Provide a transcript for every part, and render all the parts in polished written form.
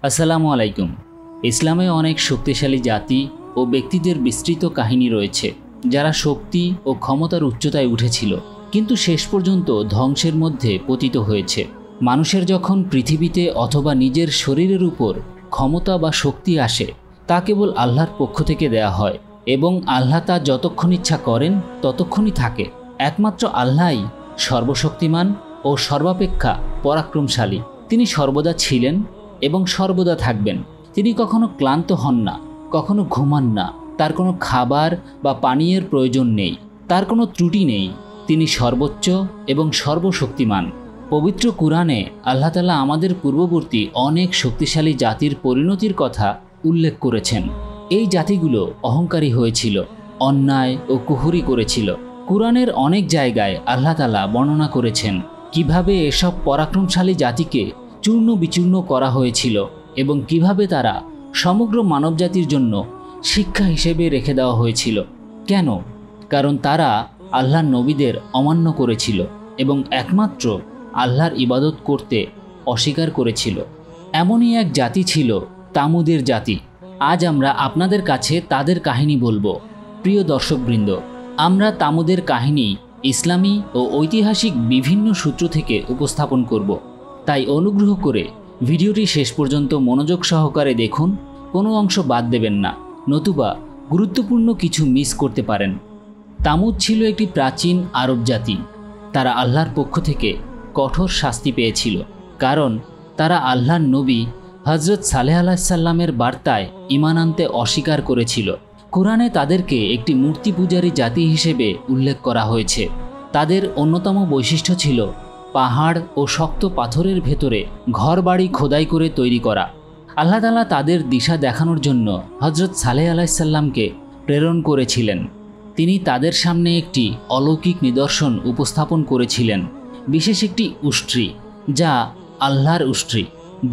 আসসালামু আলাইকুম। ইসলামে অনেক শক্তিশালী জাতি ও ব্যক্তিদের বিস্তৃত কাহিনী রয়েছে, যারা শক্তি ও ক্ষমতার উচ্চতায় উঠেছিল কিন্তু শেষ পর্যন্ত ধ্বংসের মধ্যে পতিত হয়েছে। মানুষের যখন পৃথিবীতে অথবা নিজের শরীরের উপর ক্ষমতা বা শক্তি আসে, তা কেবল আল্লাহর পক্ষ থেকে দেয়া হয় এবং আল্লাহ তা যতক্ষণ ইচ্ছা করেন ততক্ষণই থাকে। একমাত্র আল্লাহই সর্বশক্তিমান ও সর্বাপেক্ষা পরাক্রমশালী। তিনি সর্বদা ছিলেন এবং সর্বদা থাকবেন। তিনি কখনো ক্লান্ত হন না, কখনো ঘুমান না। তার কোনো খাবার বা পানীয়ের প্রয়োজন নেই, তার কোনো ত্রুটি নেই। তিনি সর্বোচ্চ এবং সর্বশক্তিমান। পবিত্র কুরআনে আল্লাহ তাআলা আমাদের পূর্ববর্তী অনেক শক্তিশালী জাতির পরিণতির কথা উল্লেখ করেছেন। এই জাতিগুলো অহংকারী হয়েছিল, অন্যায় ও কুহুরি করেছিল। কুরআনের অনেক জায়গায় আল্লাহ তাআলা বর্ণনা করেছেন কিভাবে এসব পরাক্রমশালী জাতিকে চূর্ণ বিচূর্ণ করা হয়েছিল এবং কিভাবে তারা সমগ্র মানবজাতির জন্য শিক্ষা হিসেবে রেখে দেওয়া হয়েছিল। কেন? কারণ তারা আল্লাহর নবীদের অমান্য করেছিল এবং একমাত্র আল্লাহর ইবাদত করতে অস্বীকার করেছিল। এমনই এক জাতি ছিল তামুদের জাতি। আজ আমরা আপনাদের কাছে তাদের কাহিনী বলবো। প্রিয় দর্শকবৃন্দ, আমরা তামুদের কাহিনী ইসলামী ও ঐতিহাসিক বিভিন্ন সূত্র থেকে উপস্থাপন করব। তাই অনুগ্রহ করে ভিডিওটি শেষ পর্যন্ত মনোযোগ সহকারে দেখুন, কোনো অংশ বাদ দেবেন না, নতুবা গুরুত্বপূর্ণ কিছু মিস করতে পারেন। তামুদ ছিল একটি প্রাচীন আরব জাতি। তারা আল্লাহর পক্ষ থেকে কঠোর শাস্তি পেয়েছিল, কারণ তারা আল্লাহর নবী হযরত সালেহ আলাইহিস সালামের বার্তায় ঈমান আনতে অস্বীকার করেছিল। কুরআনে তাদেরকে একটি মূর্তি পূজারী জাতি হিসেবে উল্লেখ করা হয়েছে। তাদের অন্যতম বৈশিষ্ট্য ছিল পাহাড় ও শক্ত পাথরের ভেতরে ঘরবাড়ি খোদাই করে তৈরি করা। আল্লাহ তাআলা তাদের দিশা দেখানোর জন্য হযরত সালেহ আলাইহিস সালামকে প্রেরণ করেছিলেন। তিনি তাদের সামনে একটি অলৌকিক নিদর্শন উপস্থাপন করেছিলেন, বিশেষ একটি উষ্ট্রি, যা আল্লাহর উষ্ট্রি,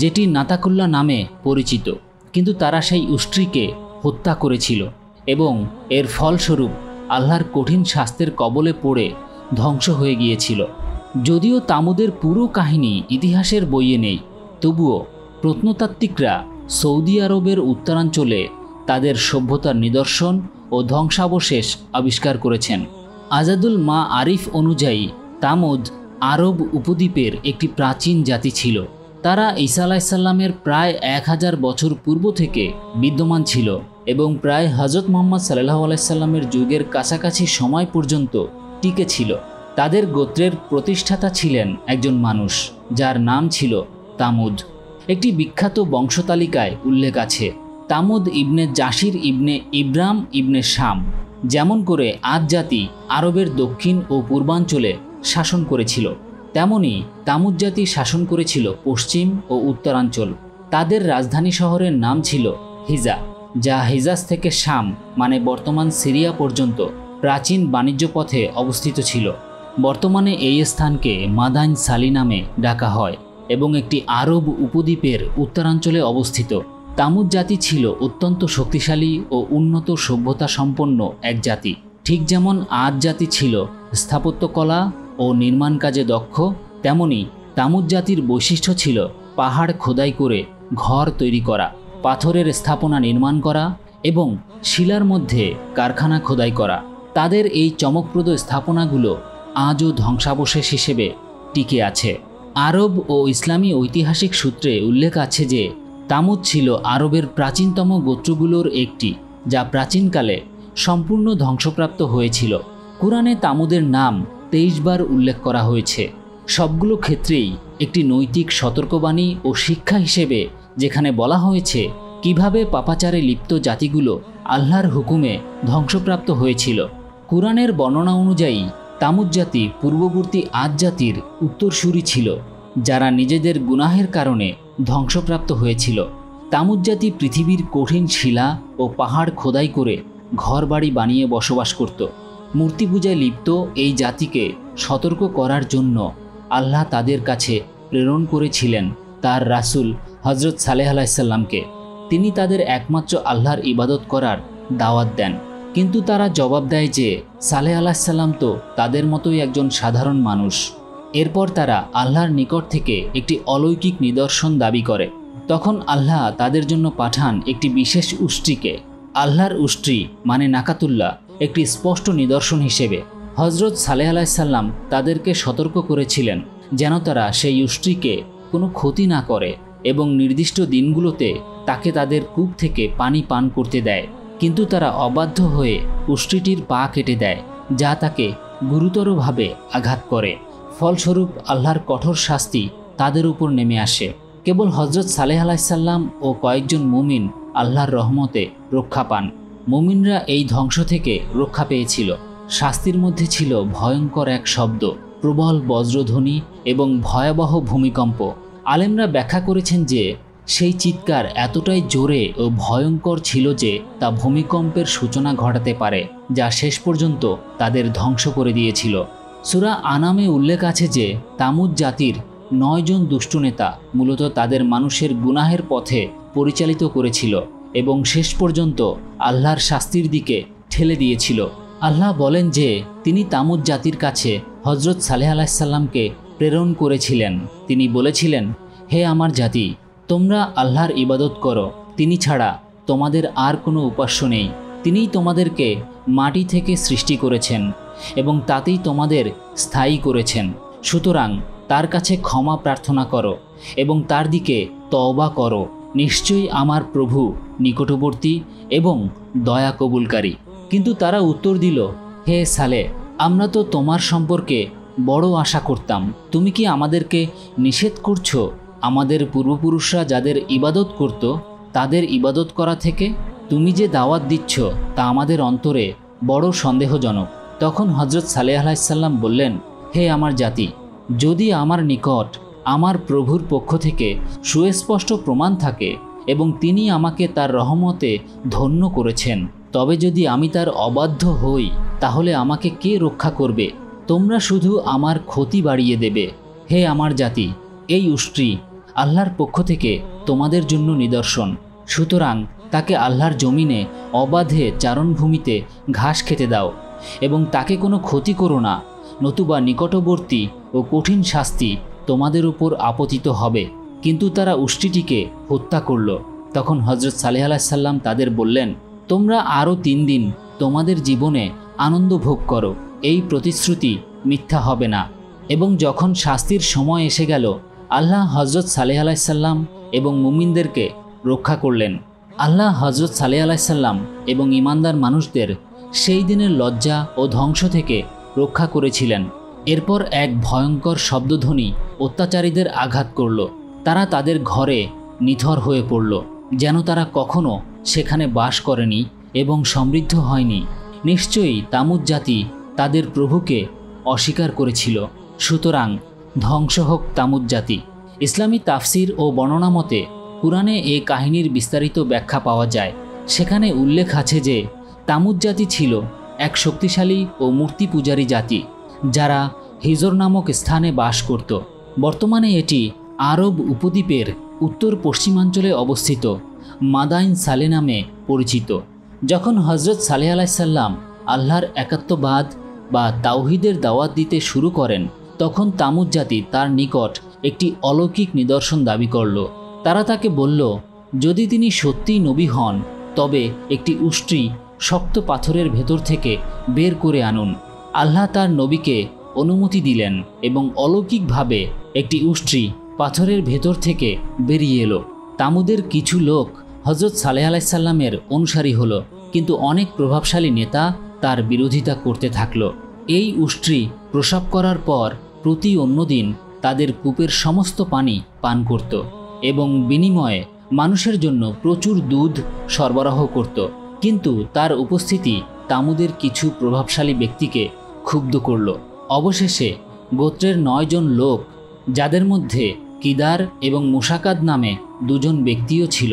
যেটি নাতাকুল্লা নামে পরিচিত। কিন্তু তারা সেই উষ্ট্রিকে হত্যা করেছিল এবং এর ফলস্বরূপ আল্লাহর কঠিন শাস্তির কবলে পড়ে ধ্বংস হয়ে গিয়েছিল। যদিও তামুদের পুরো কাহিনী ইতিহাসের বইয়ে নেই, তবুও প্রত্নতাত্ত্বিকরা সৌদি আরবের উত্তরাঞ্চলে তাদের সভ্যতার নিদর্শন ও ধ্বংসাবশেষ আবিষ্কার করেছেন। আজাদুল মা আরিফ অনুযায়ী তামুদ আরব উপদ্বীপের একটি প্রাচীন জাতি ছিল। তারা ঈসা আলাইহিস সালামের প্রায় 1000 বছর পূর্ব থেকে বিদ্যমান ছিল এবং প্রায় হযরত মুহাম্মদ সাল্লাল্লাহু আলাইহি সাল্লামের যুগের কাছাকাছি সময় পর্যন্ত টিকে ছিল। তাদের গোত্রের প্রতিষ্ঠাতা ছিলেন একজন মানুষ, যার নাম ছিল তামুদ। একটি বিখ্যাত বংশতালিকায় উল্লেখ আছে, তামুদ ইবনে জাসির ইবনে ইব্রাম ইবনে শাম। যেমন করে আদ জাতি আরবের দক্ষিণ ও পূর্বাঞ্চলে শাসন করেছিল, তেমনি তামুদ জাতি শাসন করেছিল পশ্চিম ও উত্তরাঞ্চল। তাদের রাজধানী শহরের নাম ছিল হিজা, যা হিজাজ থেকে শাম মানে বর্তমান সিরিয়া পর্যন্ত প্রাচীন বাণিজ্য পথে অবস্থিত ছিল। বর্তমানে এই স্থানকে মাদাইন সালি নামে ডাকা হয় এবং একটি আরব উপদ্বীপের উত্তরাঞ্চলে অবস্থিত। তামুদ জাতি ছিল অত্যন্ত শক্তিশালী ও উন্নত সভ্যতা সম্পন্ন এক জাতি। ঠিক যেমন আদ জাতি ছিল স্থাপত্যকলা ও নির্মাণ কাজে দক্ষ, তেমনি তামুদ জাতির বৈশিষ্ট্য ছিল পাহাড় খোদাই করে ঘর তৈরি করা, পাথরের স্থাপনা নির্মাণ করা এবং শিলার মধ্যে কারখানা খোদাই করা। তাদের এই চমকপ্রদ স্থাপনাগুলো আজও ধ্বংসাবশেষ হিসেবে টিকে আছে। আরব ও ইসলামী ঐতিহাসিক সূত্রে উল্লেখ আছে যে তামুদ ছিল আরবের প্রাচীনতম গোত্রগুলোর একটি, যা প্রাচীনকালে সম্পূর্ণ ধ্বংসপ্রাপ্ত হয়েছিল। কুরআনে তামুদের নাম 23 বার উল্লেখ করা হয়েছে। সবগুলো ক্ষেত্রেই একটি নৈতিক সতর্কবাণী ও শিক্ষা হিসেবে, যেখানে বলা হয়েছে কিভাবে পাপাচারে লিপ্ত জাতিগুলো আল্লাহর হুকুমে ধ্বংসপ্রাপ্ত হয়েছিল। কুরআনের বর্ণনা অনুযায়ী তামুদ জাতি পূর্ববর্তী আদ জাতির উত্তরসূরি ছিল, যারা নিজেদের গুনাহের কারণে ধ্বংসপ্রাপ্ত হয়েছিল। তামুদ জাতি পৃথিবীর কঠিন শিলা ও পাহাড় খোদাই করে ঘরবাড়ি বানিয়ে বসবাস করত। মূর্তি পূজায় লিপ্ত এই জাতিকে সতর্ক করার জন্য আল্লাহ তাদের কাছে প্রেরণ করেছিলেন তার রাসূল হযরত সালেহ আলাইহিস সালামকে। তিনি তাদের একমাত্র আল্লাহর ইবাদত করার দাওয়াত দেন, কিন্তু তারা জবাব দেয় যে সালেহ আলাইহিস সালাম তো তাদের মতোই একজন সাধারণ মানুষ। এরপর তারা আল্লাহর নিকট থেকে একটি অলৌকিক নিদর্শন দাবি করে। তখন আল্লাহ তাদের জন্য পাঠান একটি বিশেষ উষ্ট্রিকে। আল্লাহর উষ্ট্রি মানে নাকাতুল্লাহ একটি স্পষ্ট নিদর্শন হিসেবে। হজরত সালেহ আলাইসাল্লাম তাদেরকে সতর্ক করেছিলেন যেন তারা সেই উষ্ট্রিকে কোনো ক্ষতি না করে এবং নির্দিষ্ট দিনগুলোতে তাকে তাদের কূপ থেকে পানি পান করতে দেয়। কিন্তু তারা অবাধ্য হয়ে উষ্ট্রিটির পা কেটে দেয়, যা তাকে গুরুতরভাবে আঘাত করে। ফলস্বরূপ আল্লাহর কঠোর শাস্তি তাদের উপর নেমে আসে। কেবল হজরত সালেহ আলাইসাল্লাম ও কয়েকজন মুমিন আল্লাহর রহমতে রক্ষা পান। মুমিনরা এই ধ্বংস থেকে রক্ষা পেয়েছিল। শাস্তির মধ্যে ছিল ভয়ঙ্কর এক শব্দ, প্রবল বজ্রধ্বনি এবং ভয়াবহ ভূমিকম্প। আলেমরা ব্যাখ্যা করেছেন যে সেই চিৎকার এতটাই জোরে ও ভয়ঙ্কর ছিল যে তা ভূমিকম্পের সূচনা ঘটাতে পারে, যা শেষ পর্যন্ত তাদের ধ্বংস করে দিয়েছিল। সূরা আনামে উল্লেখ আছে যে তামুদ জাতির 9 জন দুষ্ট নেতা মূলত তাদের মানুষের গুনাহের পথে পরিচালিত করেছিল এবং শেষ পর্যন্ত আল্লাহর শাস্তির দিকে ঠেলে দিয়েছিল। আল্লাহ বলেন যে তিনি তামুদ জাতির কাছে হজরত সালেহ আলাইসাল্লামকে প্রেরণ করেছিলেন। তিনি বলেছিলেন, হে আমার জাতি, তোমরা আল্লাহর ইবাদত করো, তিনি ছাড়া তোমাদের আর কোনো উপাস্য নেই। তিনিই তোমাদেরকে মাটি থেকে সৃষ্টি করেছেন এবং তাতেই তোমাদের স্থায়ী করেছেন। সুতরাং তার কাছে ক্ষমা প্রার্থনা করো এবং তার দিকে তওবা করো। নিশ্চয়ই আমার প্রভু নিকটবর্তী এবং দয়া কবুলকারী। কিন্তু তারা উত্তর দিল, হে সালে, আমরা তো তোমার সম্পর্কে বড় আশা করতাম। তুমি কি আমাদেরকে নিষেধ করছো আমাদের পূর্বপুরুষরা যাদের ইবাদত করত তাদের ইবাদত করা থেকে? তুমি যে দাওয়াত দিচ্ছ তা আমাদের অন্তরে বড় সন্দেহজনক। তখন হজরত সালেহ আলাইসাল্লাম বললেন, হে আমার জাতি, যদি আমার নিকট আমার প্রভুর পক্ষ থেকে সুস্পষ্ট প্রমাণ থাকে এবং তিনি আমাকে তার রহমতে ধন্য করেছেন, তবে যদি আমি তার অবাধ্য হই তাহলে আমাকে কে রক্ষা করবে? তোমরা শুধু আমার ক্ষতি বাড়িয়ে দেবে। হে আমার জাতি, এই উষ্ট্রি আল্লাহর পক্ষ থেকে তোমাদের জন্য নিদর্শন। সুতরাং তাকে আল্লাহর জমিনে অবাধে চারণভূমিতে ঘাস খেতে দাও এবং তাকে কোনো ক্ষতি করো না, নতুবা নিকটবর্তী ও কঠিন শাস্তি তোমাদের উপর আপতিত হবে। কিন্তু তারা উষ্ট্রিটিকে হত্যা করল। তখন হজরত সালেহ আলাইসাল্লাম তাদের বললেন, তোমরা আরও 3 দিন তোমাদের জীবনে আনন্দ ভোগ করো, এই প্রতিশ্রুতি মিথ্যা হবে না। এবং যখন শাস্তির সময় এসে গেল, আল্লাহ হজরত সালেহ আলাইসাল্লাম এবং মুমিনদেরকে রক্ষা করলেন। আল্লাহ হজরত সালেহ আলাইসাল্লাম এবং ইমানদার মানুষদের সেই দিনের লজ্জা ও ধ্বংস থেকে রক্ষা করেছিলেন। এরপর এক ভয়ঙ্কর শব্দধ্বনি অত্যাচারীদের আঘাত করল। তারা তাদের ঘরে নিথর হয়ে পড়ল, যেন তারা কখনো সেখানে বাস করেনি এবং সমৃদ্ধ হয়নি। নিশ্চয়ই তামুদ জাতি তাদের প্রভুকে অস্বীকার করেছিল। সুতরাং ধ্বংস হোক তামুদ জাতি। ইসলামী তাফসির ও বর্ণনা মতে কুরআনে এই কাহিনীর বিস্তারিত ব্যাখ্যা পাওয়া যায়। সেখানে উল্লেখ আছে যে তামুদ জাতি ছিল এক শক্তিশালী ও মূর্তি পূজারী জাতি, যারা হিজর নামক স্থানে বাস করত। বর্তমানে এটি আরব উপদ্বীপের উত্তর পশ্চিমাঞ্চলে অবস্থিত মাদাইন সালে নামে পরিচিত। যখন হজরত সালেহ আলাইসাল্লাম আল্লাহর একাত্মবাদ বা তাওহীদের দাওয়াত দিতে শুরু করেন, তখন তামুদ জাতি তার নিকট একটি অলৌকিক নিদর্শন দাবি করল। তারা তাকে বলল, যদি তিনি সত্যিই নবী হন তবে একটি উষ্ট্রি শক্ত পাথরের ভেতর থেকে বের করে আনুন। আল্লাহ তার নবীকে অনুমতি দিলেন এবং অলৌকিকভাবে একটি উষ্ট্রি পাথরের ভেতর থেকে বেরিয়ে এলো। তামুদের কিছু লোক হজরত সালেহ আলাইসাল্লামের অনুসারী হলো, কিন্তু অনেক প্রভাবশালী নেতা তার বিরোধিতা করতে থাকল। এই উষ্ট্রি প্রসব করার পর প্রতি অন্যদিন তাদের কূপের সমস্ত পানি পান করত এবং বিনিময়ে মানুষের জন্য প্রচুর দুধ সরবরাহ করত। কিন্তু তার উপস্থিতি তামুদের কিছু প্রভাবশালী ব্যক্তিকে ক্ষুব্ধ করল। অবশেষে গোত্রের 9 জন লোক, যাদের মধ্যে কিদার এবং মুশাকাদ নামে 2 জন ব্যক্তিও ছিল,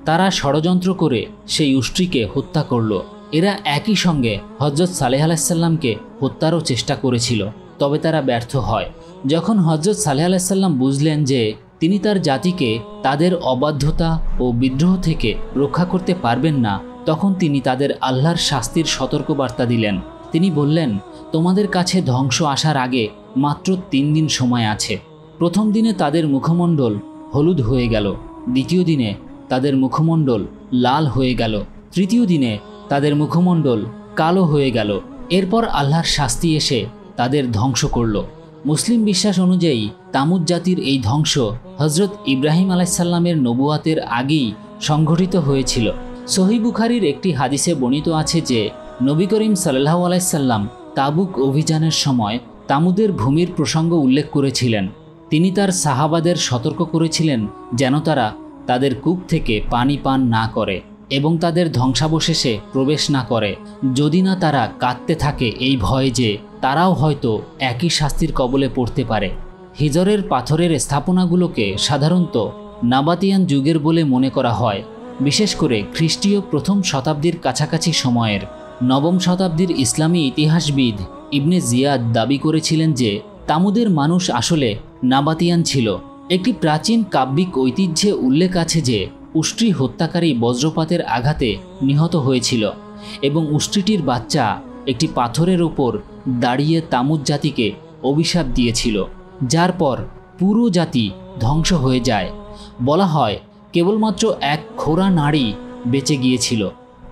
তারা ষড়যন্ত্র করে সেই উষ্ট্রিকে হত্যা করল। এরা একই সঙ্গে হজরত সালেহ আলাইসাল্লামকে হত্যারও চেষ্টা করেছিল, তবে তারা ব্যর্থ হয়। যখন হজরত সালেহ আলাইসাল্লাম বুঝলেন যে তিনি তার জাতিকে তাদের অবাধ্যতা ও বিদ্রোহ থেকে রক্ষা করতে পারবেন না, তখন তিনি তাদের আল্লাহর শাস্তির সতর্কবার্তা দিলেন। তিনি বললেন, তোমাদের কাছে ধ্বংস আসার আগে মাত্র 3 দিন সময় আছে। প্রথম দিনে তাদের মুখমণ্ডল হলুদ হয়ে গেল, দ্বিতীয় দিনে তাদের মুখমণ্ডল লাল হয়ে গেল, তৃতীয় দিনে তাদের মুখমণ্ডল কালো হয়ে গেল। এরপর আল্লাহর শাস্তি এসে তাদের ধ্বংস করল। মুসলিম বিশ্বাস অনুযায়ী তামুদ জাতির এই ধ্বংস হজরত ইব্রাহিম আলাইসাল্লামের নবুয়াতের আগেই সংঘটিত হয়েছিল। সহিহ বুখারীর একটি হাদিসে বর্ণিত আছে যে নবী করিম সাল্লাল্লাহু আলাইহি সাল্লাম তাবুক অভিযানের সময় তামুদের ভূমির প্রসঙ্গ উল্লেখ করেছিলেন। তিনি তার সাহাবাদের সতর্ক করেছিলেন যেন তারা তাদের কূপ থেকে পানি পান না করে এবং তাদের ধ্বংসাবশেষে প্রবেশ না করে, যদি না তারা কাঁদতে থাকে এই ভয়ে যে তারাও হয়তো একই শাস্তির কবলে পড়তে পারে। হিজরের পাথরের স্থাপনাগুলোকে সাধারণত নাবাতিয়ান যুগের বলে মনে করা হয়, বিশেষ করে খ্রিস্টীয় প্রথম শতাব্দীর কাছাকাছি সময়ের। নবম শতাব্দীর ইসলামী ইতিহাসবিদ ইবনে জিয়াদ দাবি করেছিলেন যে তামুদের মানুষ আসলে নাবাতিয়ান ছিল। একটি প্রাচীন কাব্যিক ঐতিহ্যে উল্লেখ আছে যে উষ্ট্রি হত্যাকারী বজ্রপাতের আঘাতে নিহত হয়েছিল এবং উষ্ট্রিটির বাচ্চা একটি পাথরের ওপর দাঁড়িয়ে তামুদ জাতিকে অভিশাপ দিয়েছিল, যার পর পুরো জাতি ধ্বংস হয়ে যায়। বলা হয় কেবলমাত্র এক খোঁড়া নারী বেঁচে গিয়েছিল,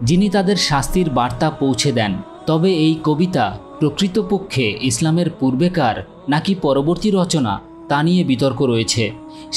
যিনি তাদের শাস্তির বার্তা পৌঁছে দেন। তবে এই কবিতা প্রকৃতপক্ষে ইসলামের পূর্বেকার নাকি পরবর্তী রচনা তা নিয়ে বিতর্ক রয়েছে।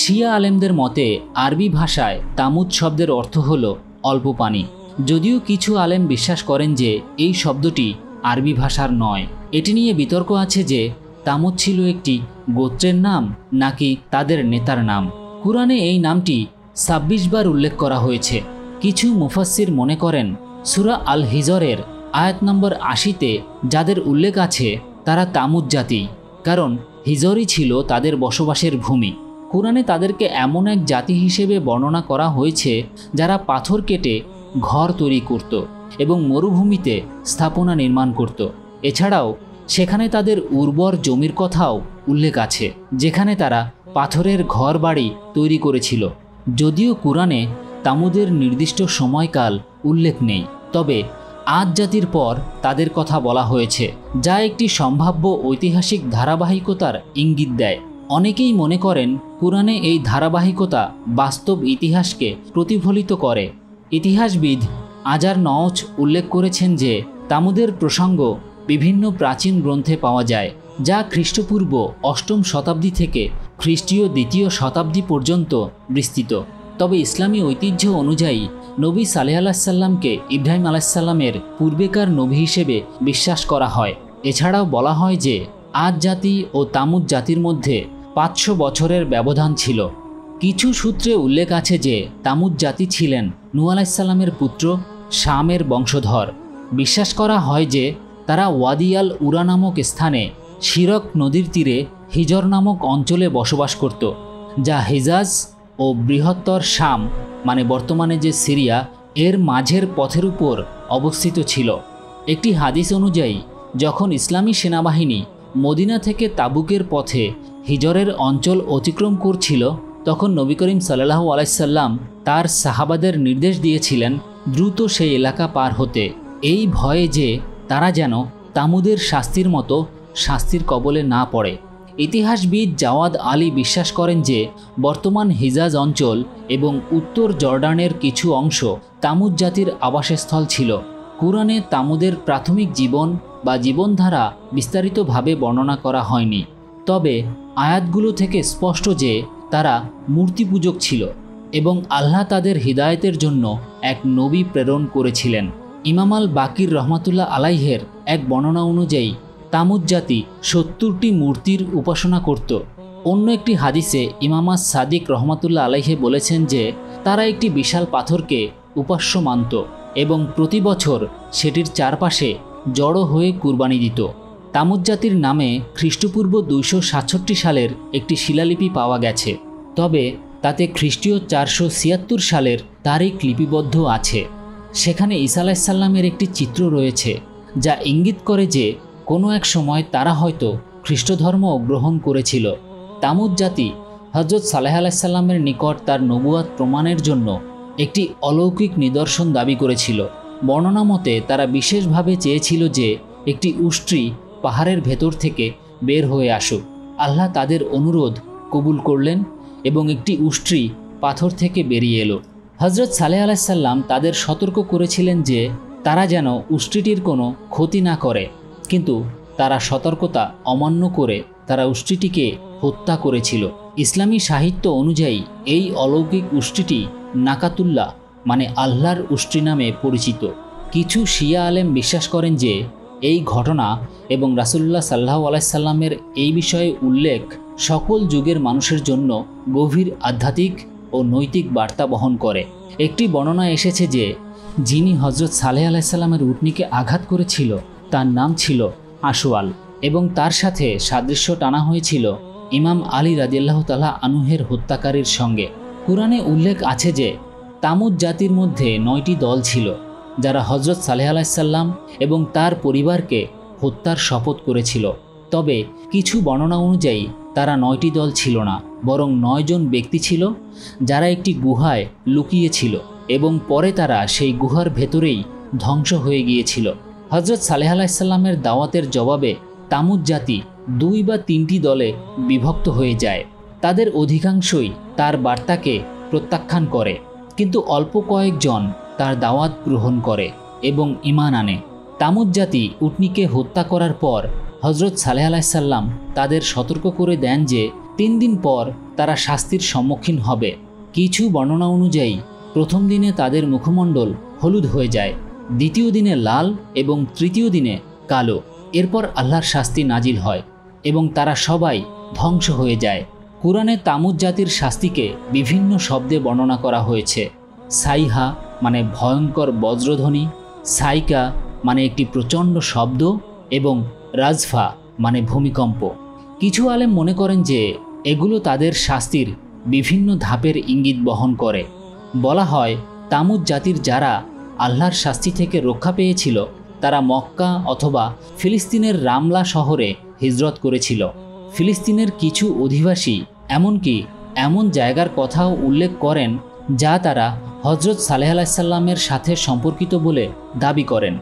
শিয়া আলেমদের মতে আরবি ভাষায় তামুদ শব্দের অর্থ হল অল্প পানি, যদিও কিছু আলেম বিশ্বাস করেন যে এই শব্দটি আরবি ভাষার নয়। এটি নিয়ে বিতর্ক আছে যে তামুদ ছিল একটি গোত্রের নাম নাকি তাদের নেতার নাম। কুরআনে এই নামটি ২৬ বার উল্লেখ করা হয়েছে। কিছু মুফাসসির মনে করেন সূরা আল হিজরের আয়াত নম্বর ৮০-তে যাদের উল্লেখ আছে তারা তামুদ জাতি, কারণ হিজরই ছিল তাদের বসবাসের ভূমি। কুরআনে তাদেরকে এমন এক জাতি হিসেবে বর্ণনা করা হয়েছে যারা পাথর কেটে ঘর তৈরি করত এবং মরুভূমিতে স্থাপনা নির্মাণ করত। এছাড়াও সেখানে তাদের উর্বর জমির কথাও উল্লেখ আছে, যেখানে তারা পাথরের ঘর বাড়ি তৈরি করেছিল। যদিও কুরআনে তামুদের নির্দিষ্ট সময়কাল উল্লেখ নেই, তবে আদ জাতির পর তাদের কথা বলা হয়েছে, যা একটি সম্ভাব্য ঐতিহাসিক ধারাবাহিকতার ইঙ্গিত দেয়। অনেকেই মনে করেন কুরআনে এই ধারাবাহিকতা বাস্তব ইতিহাসকে প্রতিফলিত করে। ইতিহাসবিদ আজার নওচ উল্লেখ করেছেন যে তামুদের প্রসঙ্গ বিভিন্ন প্রাচীন গ্রন্থে পাওয়া যায়, যা খ্রিস্টপূর্ব ৮ম শতাব্দী থেকে খ্রিস্টীয় ২য় শতাব্দী পর্যন্ত বিস্তৃত। তবে ইসলামী ঐতিহ্য অনুযায়ী নবী সালেহ আলাইসাল্লামকে ইব্রাহিম আলাইসাল্লামের পূর্বেকার নবী হিসেবে বিশ্বাস করা হয়। এছাড়াও বলা হয় যে আদ জাতি ও তামুদ জাতির মধ্যে ৫০০ বছরের ব্যবধান ছিল। কিছু সূত্রে উল্লেখ আছে যে তামুদ জাতি ছিলেন নূহ আলাইসাল্লামের পুত্র শামের বংশধর। বিশ্বাস করা হয় যে তারা ওয়াদি আল উরা নামক স্থানে শিরক নদীর তীরে হিজর নামক অঞ্চলে বসবাস করত, যা হিজাজ ও বৃহত্তর শাম মানে বর্তমানে যে সিরিয়া এর মাঝের পথের উপর অবস্থিত ছিল। একটি হাদিস অনুযায়ী যখন ইসলামী সেনাবাহিনী মদিনা থেকে তাবুকের পথে হিজরের অঞ্চল অতিক্রম করছিল, তখন নবী করিম সাল্লাল্লাহু আলাইহি সাল্লাম তার সাহাবাদের নির্দেশ দিয়েছিলেন দ্রুত সেই এলাকা পার হতে, এই ভয়ে যে তারা যেন তামুদের শাস্তির মতো শাস্তির কবলে না পড়ে। ইতিহাসবিদ জাওয়াদ আলী বিশ্বাস করেন যে বর্তমান হিজাজ অঞ্চল এবং উত্তর জর্ডানের কিছু অংশ তামুদ জাতির আবাসস্থল ছিল। কুরআনে তামুদের প্রাথমিক জীবন বা জীবনধারা বিস্তারিতভাবে বর্ণনা করা হয়নি, তবে আয়াতগুলো থেকে স্পষ্ট যে তারা মূর্তি পূজক ছিল এবং আল্লাহ তাদের হিদায়েতের জন্য এক নবী প্রেরণ করেছিলেন। ইমাম আল বাকির রহমাতুল্লাহ আলাইহের এক বর্ণনা অনুযায়ী তামুদ জাতি ৭০টি মূর্তির উপাসনা করত। অন্য একটি হাদিসে ইমাম সাদিক রহমাতুল্লাহ আলাইহে বলেছেন যে তারা একটি বিশাল পাথরকে উপাস্য মানত এবং প্রতি বছর সেটির চারপাশে জড়ো হয়ে কুরবানি দিত। তামুদ জাতির নামে খ্রিস্টপূর্ব ২৬৭ সালের একটি শিলালিপি পাওয়া গেছে, তবে তাতে খ্রিস্টীয় ৪৭৬ সালের তারিখ লিপিবদ্ধ আছে। সেখানে ঈসা আলাইসাল্লামের একটি চিত্র রয়েছে, যা ইঙ্গিত করে যে কোনো এক সময় তারা হয়তো খ্রিস্টধর্ম গ্রহণ করেছিল। তামুদ জাতি হজরত সালেহ আলাইসাল্লামের নিকট তার নবুয়াত প্রমাণের জন্য একটি অলৌকিক নিদর্শন দাবি করেছিল। বর্ণনা মতে তারা বিশেষভাবে চেয়েছিল যে একটি উষ্ট্রি পাহাড়ের ভেতর থেকে বের হয়ে আসুক। আল্লাহ তাদের অনুরোধ কবুল করলেন এবং একটি উষ্ট্রি পাথর থেকে বেরিয়ে এলো। হজরত সালেহ আলাইসাল্লাম তাদের সতর্ক করেছিলেন যে তারা যেন উষ্ট্রিটির কোনো ক্ষতি না করে, কিন্তু তারা সতর্কতা অমান্য করে তারা উষ্ট্রিটিকে হত্যা করেছিল। ইসলামী সাহিত্য অনুযায়ী এই অলৌকিক উষ্ট্রিটি নাকাতুল্লাহ মানে আল্লাহর উষ্ট্রি নামে পরিচিত। কিছু শিয়া আলেম বিশ্বাস করেন যে এই ঘটনা এবং রাসূলুল্লাহ সাল্লাল্লাহু আলাইহি সাল্লামের এই বিষয়ে উল্লেখ সকল যুগের মানুষের জন্য গভীর আধ্যাত্মিক ও নৈতিক বার্তা বহন করে। একটি বর্ণনা এসেছে যে যিনি হজরত সালেহ আলাইহিস সালামের উটনীকে আঘাত করেছিল তার নাম ছিল আশওয়াল এবং তার সাথে সাদৃশ্য টানা হয়েছিল ইমাম আলী রাদিয়াল্লাহু তাআলা আনহুর হত্যাকারীর সঙ্গে। কুরআনে উল্লেখ আছে যে তামুদ জাতির মধ্যে 9টি দল ছিল যারা হজরত সালেহ আলাইহিস সাল্লাম এবং তার পরিবারকে হত্যার শপথ করেছিল। তবে কিছু বর্ণনা অনুযায়ী তারা 9টি দল ছিল না, বরং 9 জন ব্যক্তি ছিল যারা একটি গুহায় লুকিয়েছিল এবং পরে তারা সেই গুহার ভেতরেই ধ্বংস হয়ে গিয়েছিল। হজরত সালেহ আলাইহিস সাল্লামের দাওয়াতের জবাবে তামুদ জাতি 2 বা 3টি দলে বিভক্ত হয়ে যায়। তাদের অধিকাংশই তার বার্তাকে প্রত্যাখ্যান করে, কিন্তু অল্প কয়েকজন তার দাওয়াত গ্রহণ করে এবং ঈমান আনে। তামুদ জাতি উটনীকে হত্যা করার পর হজরত সালেহ আলাইহিস সাল্লাম তাদের সতর্ক করে দেন যে 3 দিন পর তারা শাস্তির সম্মুখীন হবে। কিছু বর্ণনা অনুযায়ী প্রথম দিনে তাদের মুখমণ্ডল হলুদ হয়ে যায়, দ্বিতীয় দিনে লাল এবং তৃতীয় দিনে কালো। এরপর আল্লাহর শাস্তি নাজিল হয় এবং তারা সবাই ধ্বংস হয়ে যায়। কুরআনে তামুদ জাতির শাস্তিকে বিভিন্ন শব্দে বর্ণনা করা হয়েছে। সাইহা মানে ভয়ঙ্কর বজ্রধ্বনি, সাইকা মানে একটি প্রচণ্ড শব্দ এবং রাজফা মানে ভূমিকম্প। কিছু আলেম মনে করেন যে এগুলো তাদের শাস্তির বিভিন্ন ধাপের ইঙ্গিত বহন করে। বলা হয় তামুদ জাতির যারা আল্লাহর শাস্তি থেকে রক্ষা পেয়েছিল তারা মক্কা অথবা ফিলিস্তিনের রামলা শহরে হিজরত করেছিল। ফিলিস্তিনের কিছু অধিবাসী এমনকি এমন জায়গার কথাও উল্লেখ করেন যা তারা হজরত সালেহ আলাইহিস সাল্লামের সাথে সম্পর্কিত বলে দাবি করেন।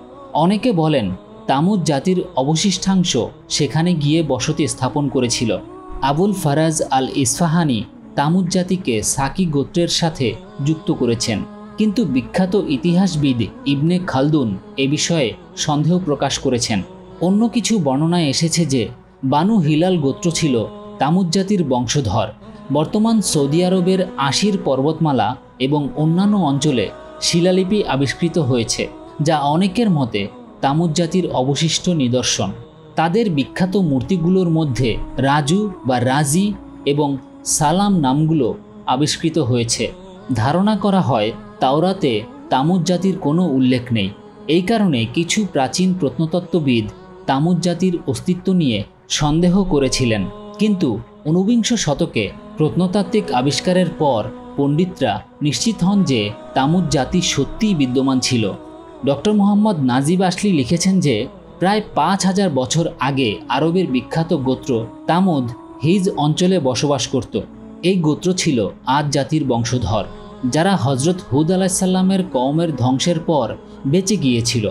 অনেকে বলেন তামুদ জাতির অবশিষ্টাংশ সেখানে গিয়ে বসতি স্থাপন করেছিল। আবুল ফারাজ আল ইসফাহানি তামুদ জাতিকে সাকি গোত্রের সাথে যুক্ত করেছেন, কিন্তু বিখ্যাত ইতিহাসবিদ ইবনে খালদুন এ বিষয়ে সন্দেহ প্রকাশ করেছেন। অন্য কিছু বর্ণনায় এসেছে যে বানু হিলাল গোত্র ছিল তামুদ জাতির বংশধর। বর্তমান সৌদি আরবের আশির পর্বতমালা এবং অন্যান্য অঞ্চলে শিলালিপি আবিষ্কৃত হয়েছে, যা অনেকের মতে তামুদ জাতির অবশিষ্ট নিদর্শন। তাদের বিখ্যাত মূর্তিগুলোর মধ্যে রাজু বা রাজি এবং সালাম নামগুলো আবিষ্কৃত হয়েছে। ধারণা করা হয় তাওরাতে তামুদ জাতির কোনো উল্লেখ নেই। এই কারণে কিছু প্রাচীন প্রত্নতত্ত্ববিদ তামুদ জাতির অস্তিত্ব নিয়ে সন্দেহ করেছিলেন, কিন্তু 19বিংশ শতকে প্রত্নতাত্ত্বিক আবিষ্কারের পর পণ্ডিতরা নিশ্চিত হন যে তামুদ জাতি সত্যিই বিদ্যমান ছিল। ডক্টর মোহাম্মদ নাজিব আসলি লিখেছেন যে প্রায় 5000 বছর আগে আরবের বিখ্যাত গোত্র তামুদ হিজ অঞ্চলে বসবাস করত। এই গোত্র ছিল আদ জাতির বংশধর, যারা হজরত হুদ আলাইহিস সাল্লামের কওমের ধ্বংসের পর বেঁচে গিয়েছিল।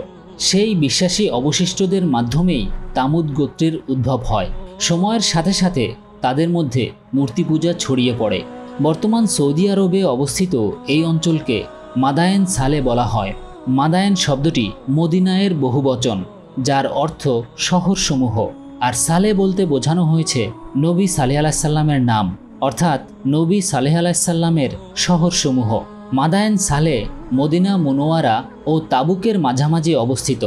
সেই বিশ্বাসী অবশিষ্টদের মাধ্যমেই তামুদ গোত্রের উদ্ভব হয়। সময়ের সাথে সাথে তাদের মধ্যে মূর্তি পূজা ছড়িয়ে পড়ে। বর্তমান সৌদি আরবে অবস্থিত এই অঞ্চলকে মাদায়েন সালে বলা হয়। মাদায়েন শব্দটি মদিনায়ের বহুবচন, যার অর্থ শহরসমূহ, আর সালে বলতে বোঝানো হয়েছে নবী সালেহ আলাইহিস সাল্লামের নাম, অর্থাৎ নবী সালেহ আলাইহিস সাল্লামের শহরসমূহ। মাদায়েন সালে মদিনা মুনওয়ারা ও তাবুকের মাঝামাঝি অবস্থিত,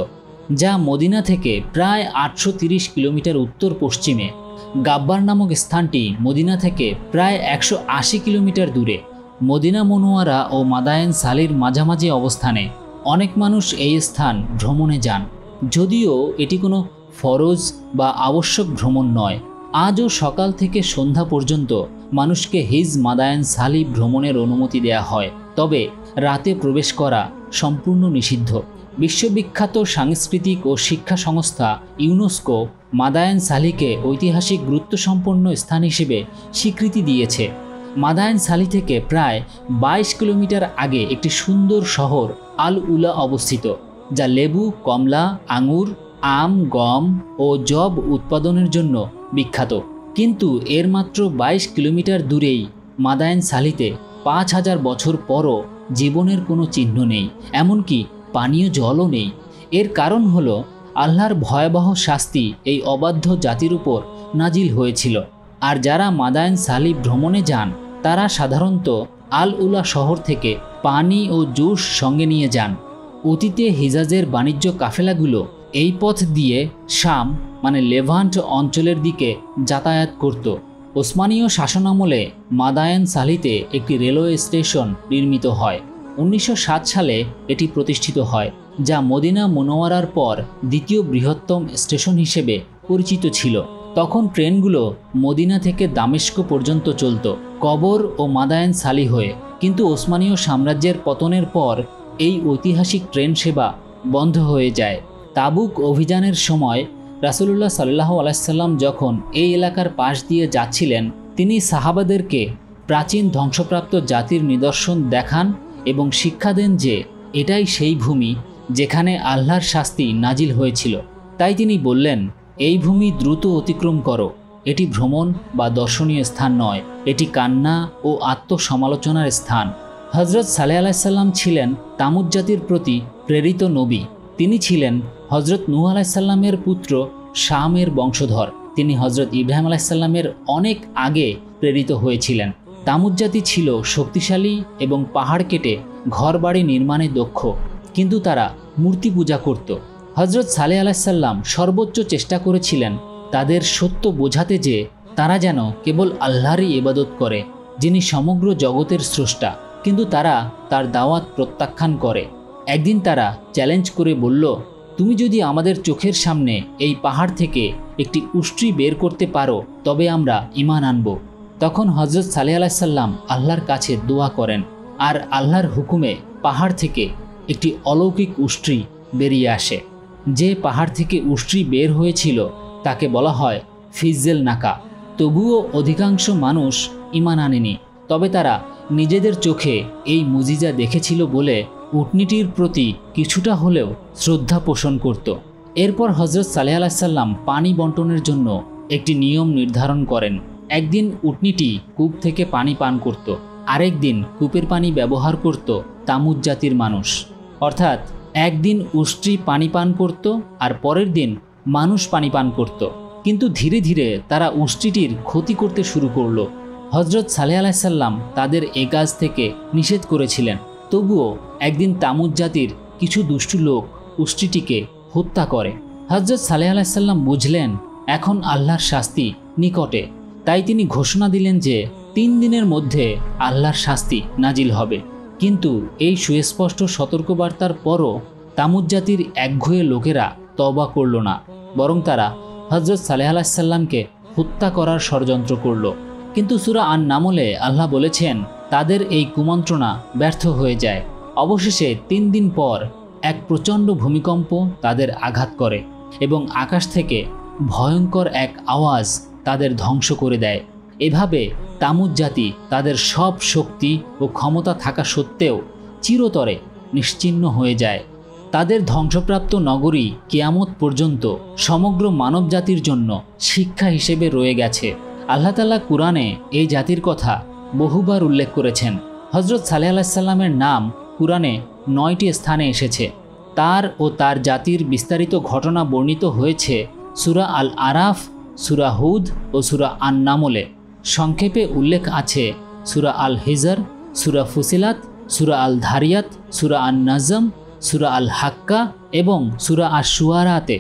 যা মদিনা থেকে প্রায় 830 কিলোমিটার উত্তর পশ্চিমে। গাব্বার নামক স্থানটি মদিনা থেকে প্রায় 180 কিলোমিটার দূরে। মদিনা মুনওয়ারা ও মাদায়েন সালির মাঝামাঝি অবস্থানে অনেক মানুষ এই স্থান ভ্রমণে যান, যদিও এটি কোনো ফরজ বা আবশ্যক ভ্রমণ নয়। আজও সকাল থেকে সন্ধ্যা পর্যন্ত মানুষকে হিজ মাদায়েন সালি ভ্রমণের অনুমতি দেয়া হয়, তবে রাতে প্রবেশ করা সম্পূর্ণ নিষিদ্ধ। বিশ্ববিখ্যাত সাংস্কৃতিক ও শিক্ষা সংস্থা ইউনেস্কো মাদায়েন সালিকে ঐতিহাসিক গুরুত্বসম্পন্ন স্থান হিসেবে স্বীকৃতি দিয়েছে। মাদায়েন সালি থেকে প্রায় 22 কিলোমিটার আগে একটি সুন্দর শহর আল উলা অবস্থিত, যা লেবু, কমলা, আঙুর, আম, গম ও যব উৎপাদনের জন্য বিখ্যাত। কিন্তু এর মাত্র 22 কিলোমিটার দূরেই মাদায়েন সালিতে 5000 বছর পরও জীবনের কোনো চিহ্ন নেই, এমনকি পানীয় জলও নেই। এর কারণ হলো আল্লাহর ভয়াবহ শাস্তি এই অবাধ্য জাতির উপর নাজিল হয়েছিল। আর যারা মাদায়েন সালিব ভ্রমণে যান তারা সাধারণত আল উলা শহর থেকে পানি ও জুস সঙ্গে নিয়ে যান। অতীতে হিজাজের বাণিজ্য কাফেলাগুলো এই পথ দিয়ে শাম মানে লেভান্ট অঞ্চলের দিকে যাতায়াত করত। ওসমানীয় শাসনামলে মাদায়েন সালিতে একটি রেলওয়ে স্টেশন নির্মিত হয়। 1907 সালে এটি প্রতিষ্ঠিত হয়, যা মদিনা মুনওয়ারার পর দ্বিতীয় বৃহত্তম স্টেশন হিসেবে পরিচিত ছিল। তখন ট্রেনগুলো মদিনা থেকে দামেস্ক পর্যন্ত চলত, কবর ও মাদায়েন সালি হয়ে। কিন্তু ওসমানীয় সাম্রাজ্যের পতনের পর এই ঐতিহাসিক ট্রেন সেবা বন্ধ হয়ে যায়। তাবুক অভিযানের সময় রাসূলুল্লাহ সাল্লাল্লাহু আলাইহি সাল্লাম যখন এই এলাকার পাশ দিয়ে যাচ্ছিলেন, তিনি সাহাবাদেরকে প্রাচীন ধ্বংসপ্রাপ্ত জাতির নিদর্শন দেখান এবং শিক্ষা দেন যে এটাই সেই ভূমি যেখানে আল্লাহর শাস্তি নাজিল হয়েছিল। তাই তিনি বললেন, এই ভূমি দ্রুত অতিক্রম করো। এটি ভ্রমণ বা দর্শনীয় স্থান নয়, এটি কান্না ও আত্মসমালোচনার স্থান। হজরত সালেহ আলাইহিস সাল্লাম ছিলেন তামুদ জাতির প্রতি প্রেরিত নবী। তিনি ছিলেন হজরত নূহ আলাইহিস সাল্লামের পুত্র শামের বংশধর। তিনি হজরত ইব্রাহিম আলাইহিস সাল্লামের অনেক আগে প্রেরিত হয়েছিলেন। তামুদ জাতি ছিল শক্তিশালী এবং পাহাড় কেটে ঘরবাড়ি নির্মাণে দক্ষ, কিন্তু তারা মূর্তি পূজা করত। হজরত সালেহ আলাইহিস সাল্লাম সর্বোচ্চ চেষ্টা করেছিলেন তাদের সত্য বোঝাতে যে তারা যেন কেবল আল্লাহরই ইবাদত করে, যিনি সমগ্র জগতের স্রষ্টা। কিন্তু তারা তার দাওয়াত প্রত্যাখ্যান করে। একদিন তারা চ্যালেঞ্জ করে বলল, তুমি যদি আমাদের চোখের সামনে এই পাহাড় থেকে একটি উষ্ট্রি বের করতে পারো তবে আমরা ঈমান আনব। তখন হজরত সালেহ আলাইহিস সাল্লাম আল্লাহর কাছে দোয়া করেন, আর আল্লাহর হুকুমে পাহাড় থেকে একটি অলৌকিক উষ্ট্রি বেরিয়ে আসে। যে পাহাড় থেকে উষ্ট্রি বের হয়েছিল তাকে বলা হয় ফিজ্জেল নাকা। তবুও অধিকাংশ মানুষ ঈমান আনেনি, তবে তারা নিজেদের চোখে এই মুজিজা দেখেছিল বলে উটনিটির প্রতি কিছুটা হলেও শ্রদ্ধা পোষণ করত। এরপর হজরত সালেহ আলাইহিস সাল্লাম পানি বন্টনের জন্য একটি নিয়ম নির্ধারণ করেন। একদিন উটনিটি কূপ থেকে পানি পান করত, আরেক দিন কূপের পানি ব্যবহার করত তামুদ জাতির মানুষ। অর্থাৎ একদিন উষ্ট্রি পানি পান করত আর পরের দিন মানুষ পানি পান করত। কিন্তু ধীরে ধীরে তারা উষ্ট্রিটির ক্ষতি করতে শুরু করল। হজরত সালেহ আলাইহিস সাল্লাম তাদের এ কাজ থেকে নিষেধ করেছিলেন। তবুও একদিন তামুদ জাতির কিছু দুষ্টু লোক উষ্ট্রিটিকে হত্যা করে। হজরত সালেহ আলাইহিস সাল্লাম বুঝলেন এখন আল্লাহর শাস্তি নিকটে। তাই তিনি ঘোষণা দিলেন যে 3 দিনের মধ্যে আল্লাহর শাস্তি নাজিল হবে। কিন্তু এই সুস্পষ্ট সতর্কবার্তার পরও তামুদ জাতির একঘেয়ে লোকেরা তওবা করল না, বরং তারা হজরত সালেহ আলাইহিস সাল্লামকে হত্যা করার ষড়যন্ত্র করল। কিন্তু সূরা আন-নামলে আল্লাহ বলেছেন তাদের এই কুমন্ত্রণা ব্যর্থ হয়ে যায়। অবশেষে 3 দিন পর এক প্রচণ্ড ভূমিকম্প তাদের আঘাত করে এবং আকাশ থেকে ভয়ঙ্কর এক আওয়াজ তাদের ধ্বংস করে দেয়। এভাবে তামুদ জাতি তাদের সব শক্তি ও ক্ষমতা থাকা সত্ত্বেও চিরতরে নিশ্চিহ্ন হয়ে যায়। তাদের ধ্বংসপ্রাপ্ত নগরী কিয়ামত পর্যন্ত সমগ্র মানব জাতির জন্য শিক্ষা হিসেবে রয়ে গেছে। আল্লাহ তাআলা কুরআনে এই জাতির কথা বহুবার উল্লেখ করেছেন। হজরত সালেহ আলাইহিস সাল্লামের নাম কুরআনে 9টি স্থানে এসেছে। তার ও তার জাতির বিস্তারিত ঘটনা বর্ণিত হয়েছে সূরা আল আরাফ, সূরা হুদ ও সূরা আন-নামলে। সংক্ষেপে উল্লেখ আছে সূরা আল হিজর, সূরা ফুসিলাত, সূরা আল ধারিয়াত, সূরা আন-নাজম, সূরা আল হাক্কা এবং সূরা আশ-শুআরাতে।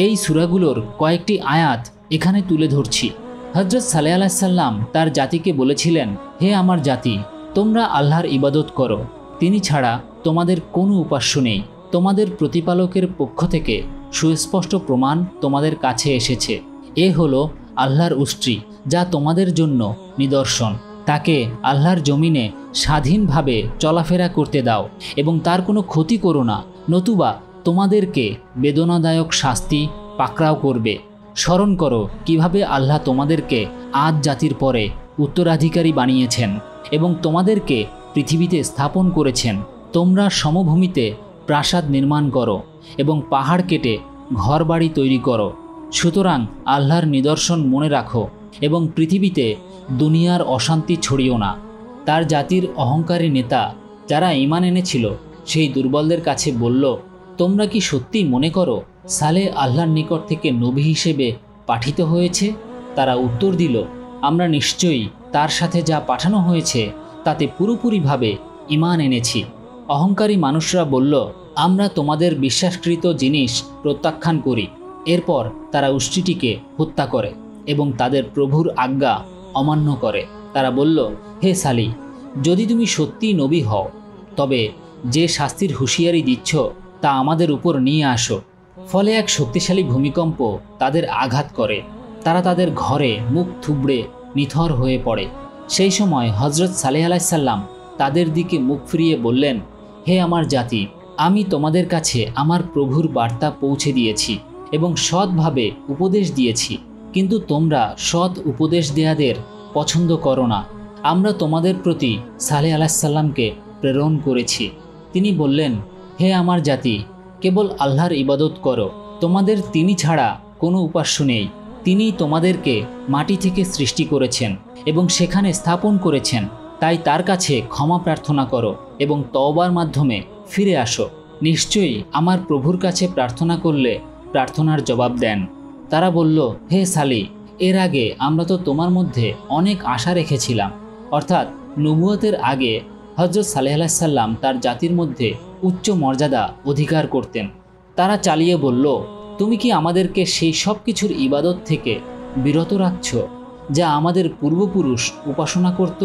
এই সূরাগুলোর কয়েকটি আয়াত এখানে তুলে ধরছি। হজরত সালেহ আলাইহিস সাল্লাম তার জাতিকে বলেছিলেন, হে আমার জাতি, তোমরা আল্লাহর ইবাদত করো, তিনি ছাড়া তোমাদের কোনো উপাস্য নেই। তোমাদের প্রতিপালকের পক্ষ থেকে সুস্পষ্ট প্রমাণ তোমাদের কাছে এসেছে। এ হলো আল্লাহর উষ্ট্রি, যা তোমাদের জন্য নিদর্শন। তাকে আল্লাহর জমিনে স্বাধীনভাবে চলাফেরা করতে দাও এবং তার কোনো ক্ষতি করো না, নতুবা তোমাদেরকে বেদনাদায়ক শাস্তি পাকড়াও করবে। স্মরণ করো কিভাবে আল্লাহ তোমাদেরকে আদ জাতির পরে উত্তরাধিকারী বানিয়েছেন এবং তোমাদেরকে পৃথিবীতে স্থাপন করেছেন। তোমরা সমভূমিতে প্রাসাদ নির্মাণ করো এবং পাহাড় কেটে ঘরবাড়ি তৈরি করো। সুতরাং আল্লাহর নিদর্শন মনে রাখো এবং পৃথিবীতে দুনিয়ার অশান্তি ছড়িও না। তার জাতির অহংকারী নেতা যারা ঈমান এনেছিল সেই দুর্বলদের কাছে বলল, তোমরা কি সত্যিই মনে করো সালেহ আল্লাহর নিকট থেকে নবী হিসেবে পাঠিত হয়েছে? তারা উত্তর দিল, আমরা নিশ্চয়ই তার সাথে যা পাঠানো হয়েছে তাতে পুরোপুরিভাবে ঈমান এনেছি। অহংকারী মানুষরা বলল, আমরা তোমাদের বিশ্বাসকৃত জিনিস প্রত্যাখ্যান করি। এরপর তারা উষ্ট্রীটিকে হত্যা করে এবং তাদের প্রভুর আজ্ঞা অমান্য করে। তারা বলল, হে সালি, যদি তুমি সত্যিই নবী হও তবে যে শাস্তির হুঁশিয়ারি দিচ্ছ তা আমাদের উপর নিয়ে আসো। ফলে এক শক্তিশালী ভূমিকম্প তাদের আঘাত করে। তারা তাদের ঘরে মুখ থুবড়ে নিথর হয়ে পড়ে। সেই সময় হজরত সালেহ আলাইসাল্লাম তাদের দিকে মুখ ফিরিয়ে বললেন, হে আমার জাতি, আমি তোমাদের কাছে আমার প্রভুর বার্তা পৌঁছে দিয়েছি এবং সৎভাবে উপদেশ দিয়েছি, কিন্তু তোমরা সৎ উপদেশ দেয়াদের পছন্দ করো না। আমরা তোমাদের প্রতি সালেহ আলাইসাল্লামকে প্রেরণ করেছি। তিনি বললেন, হে আমার জাতি, কেবল আল্লাহর ইবাদত করো। তোমাদের তিনি ছাড়া কোনো উপাস্য নেই। তিনি তোমাদেরকে মাটি থেকে সৃষ্টি করেছেন এবং সেখানে স্থাপন করেছেন। তাই তার কাছে ক্ষমা প্রার্থনা করো এবং তওবার মাধ্যমে ফিরে আসো। নিশ্চয়ই আমার প্রভুর কাছে প্রার্থনা করলে প্রার্থনার জবাব দেন। তারা বলল, হে সালি, এর আগে আমরা তো তোমার মধ্যে অনেক আশা রেখেছিলাম। অর্থাৎ নবুয়তের আগে হজরত সালেহ আলাইসাল্লাম তার জাতির মধ্যে উচ্চ মর্যাদা অধিকার করতেন। তারা চালিয়ে বলল, তুমি কি আমাদেরকে সেই সব কিছুর ইবাদত থেকে বিরত রাখছ যা আমাদের পূর্বপুরুষ উপাসনা করত?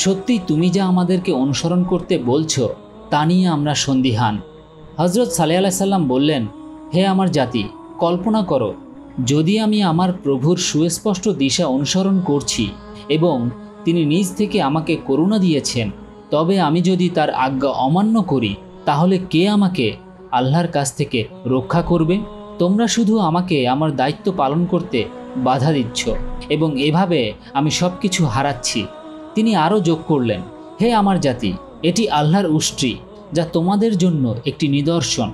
সত্যি তুমি যা আমাদেরকে অনুসরণ করতে বলছো তা নিয়ে আমরা সন্দিহান। হজরত সালেহ আলাইসাল্লাম বললেন, হে আমার জাতি, কল্পনা করো যদি আমি আমার প্রভুর সুস্পষ্ট দিশা অনুসরণ করছি এবং তিনি নিজ থেকে আমাকে করুণা দিয়েছেন, তবে আমি যদি তার আজ্ঞা অমান্য করি তাহলে কে আমাকে আল্লাহর কাছ থেকে রক্ষা করবে? তোমরা শুধু আমাকে আমার দায়িত্ব পালন করতে বাধা দিচ্ছ এবং এভাবে আমি সব কিছু হারাচ্ছি। তিনি আরও যোগ করলেন, হে আমার জাতি, এটি আল্লাহর উষ্ট্রি যা তোমাদের জন্য একটি নিদর্শন।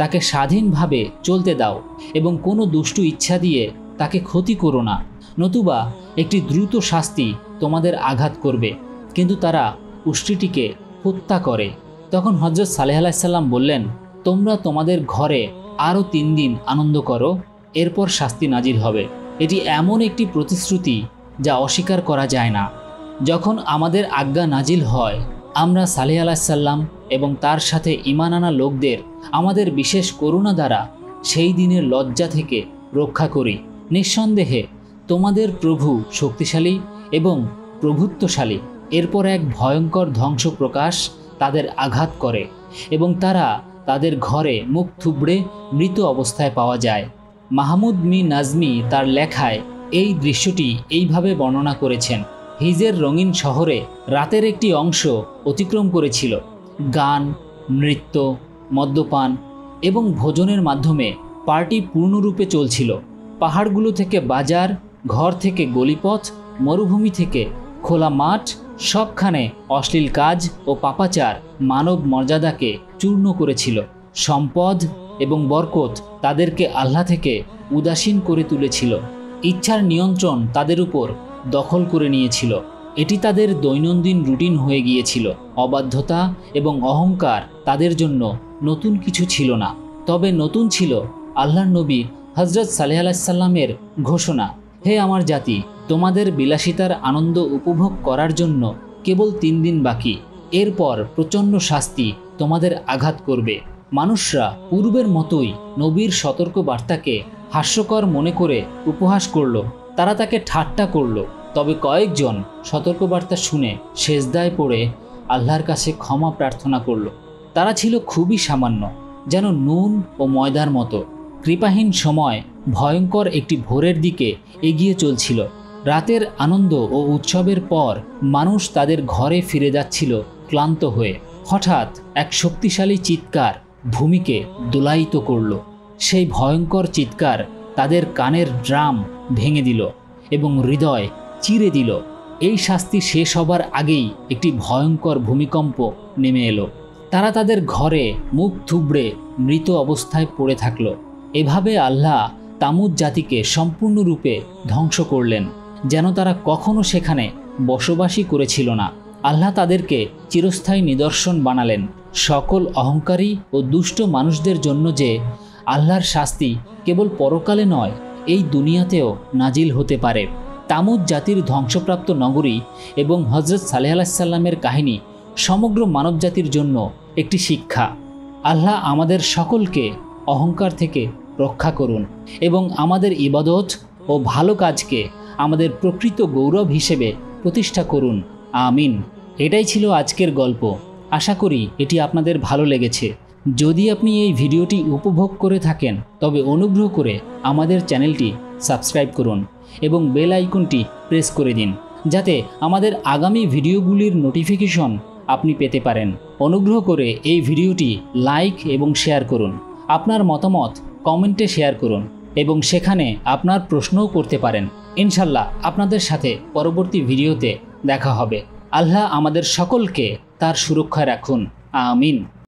তাকে স্বাধীনভাবে চলতে দাও এবং কোনো দুষ্টু ইচ্ছা দিয়ে তাকে ক্ষতি করো না, নতুবা একটি দ্রুত শাস্তি তোমাদের আঘাত করবে। কিন্তু তারা উষ্ট্রিটিকে হত্যা করে। তখন হজরত সালেহ আলাইসাল্লাম বললেন, তোমরা তোমাদের ঘরে আরও 3 দিন আনন্দ করো, এরপর শাস্তি নাজির হবে। এটি এমন একটি প্রতিশ্রুতি যা অস্বীকার করা যায় না। যখন আমাদের আজ্ঞা নাজিল হয়, আমরা সালেহ আলাইসাল্লাম এবং তার সাথে ঈমান আনা লোকদের আমাদের বিশেষ করুণা দ্বারা সেই দিনের লজ্জা থেকে রক্ষা করি। নিঃসন্দেহে তোমাদের প্রভু শক্তিশালী এবং প্রভুত্বশালী। এরপর এক ভয়ঙ্কর ধ্বংস প্রকাশ তাদের আঘাত করে এবং তারা তাদের ঘরে মুখ থুবড়ে মৃত অবস্থায় পাওয়া যায়। মাহমুদ মি নাজমি তার লেখায় এই দৃশ্যটি এইভাবে বর্ণনা করেছেন, হিজের রঙিন শহরে রাতের একটি অংশ অতিক্রম করেছিল। গান, নৃত্য, মদ্যপান এবং ভোজনের মাধ্যমে পার্টি পূর্ণরূপে চলছিল। পাহাড়গুলো থেকে বাজার, ঘর থেকে গলিপথ, মরুভূমি থেকে খোলা মাঠ, সবখানে অশ্লীল কাজ ও পাপাচার মানব মর্যাদাকে চূর্ণ করেছিল। সম্পদ এবং বরকত তাদেরকে আল্লাহ থেকে উদাসীন করে তুলেছিল। ইচ্ছার নিয়ন্ত্রণ তাদের উপর দখল করে নিয়েছিল। এটি তাদের দৈনন্দিন রুটিন হয়ে গিয়েছিল। অবাধ্যতা এবং অহংকার তাদের জন্য নতুন কিছু ছিল না। তবে নতুন ছিল আল্লাহর নবী হজরত সালেহ আলাইসাল্লামের ঘোষণা, হে আমার জাতি, তোমাদের বিলাসিতার আনন্দ উপভোগ করার জন্য কেবল 3 দিন বাকি। এরপর প্রচণ্ড শাস্তি তোমাদের আঘাত করবে। মানুষরা পূর্বের মতোই নবীর সতর্ক বার্তাকে হাস্যকর মনে করে উপহাস করল। তারা তাকে ঠাট্টা করল। তবে কয়েকজন সতর্কবার্তা শুনে সেজদায় পড়ে আল্লাহর কাছে ক্ষমা প্রার্থনা করল। তারা ছিল খুবই সামান্য, যেন নুন ও ময়দার মতো। কৃপাহীন সময় ভয়ঙ্কর একটি ভোরের দিকে এগিয়ে চলছিল। রাতের আনন্দ ও উৎসবের পর মানুষ তাদের ঘরে ফিরে যাচ্ছিল ক্লান্ত হয়ে। হঠাৎ এক শক্তিশালী চিৎকার ভূমিকে দোলায়িত করল। সেই ভয়ঙ্কর চিৎকার তাদের কানের ড্রাম ভেঙে দিল এবং হৃদয় চিরে দিল। এই শাস্তি শেষ হবার আগেই একটি ভয়ঙ্কর ভূমিকম্প নেমে এলো। তারা তাদের ঘরে মুখ থুবড়ে মৃত অবস্থায় পড়ে থাকল। এভাবে আল্লাহ তামুদ জাতিকে সম্পূর্ণরূপে ধ্বংস করলেন, যেন তারা কখনো সেখানে বসবাসই করেছিল না। আল্লাহ তাদেরকে চিরস্থায়ী নিদর্শন বানালেন সকল অহংকারী ও দুষ্ট মানুষদের জন্য যে আল্লাহর শাস্তি কেবল পরকালে নয়, এই দুনিয়াতেও নাজিল হতে পারে। তামুদ জাতির ধ্বংসপ্রাপ্ত নগরী এবং হজরত সালেহ আলাইহিস সালামের কাহিনী সমগ্র মানবজাতির জন্য একটি শিক্ষা। আল্লাহ আমাদের সকলকে অহংকার থেকে রক্ষা করুন এবং আমাদের ইবাদত ও ভালো কাজকে আমাদের প্রকৃত গৌরব হিসেবে প্রতিষ্ঠা করুন। আমিন। এটাই ছিল আজকের গল্প। আশা করি এটি আপনাদের ভালো লেগেছে। যদি আপনি এই ভিডিওটি উপভোগ করে থাকেন তবে অনুগ্রহ করে আমাদের চ্যানেলটি সাবস্ক্রাইব করুন এবং বেল আইকনটি প্রেস করে দিন, যাতে আমাদের আগামী ভিডিওগুলির নোটিফিকেশন আপনি পেতে পারেন। অনুগ্রহ করে এই ভিডিওটি লাইক এবং শেয়ার করুন। আপনার মতামত কমেন্টে শেয়ার করুন এবং সেখানে আপনার প্রশ্নও করতে পারেন। ইনশাল্লাহ আপনাদের সাথে পরবর্তী ভিডিওতে দেখা হবে। আল্লাহ আমাদের সকলকে তার সুরক্ষায় রাখুন। আমিন।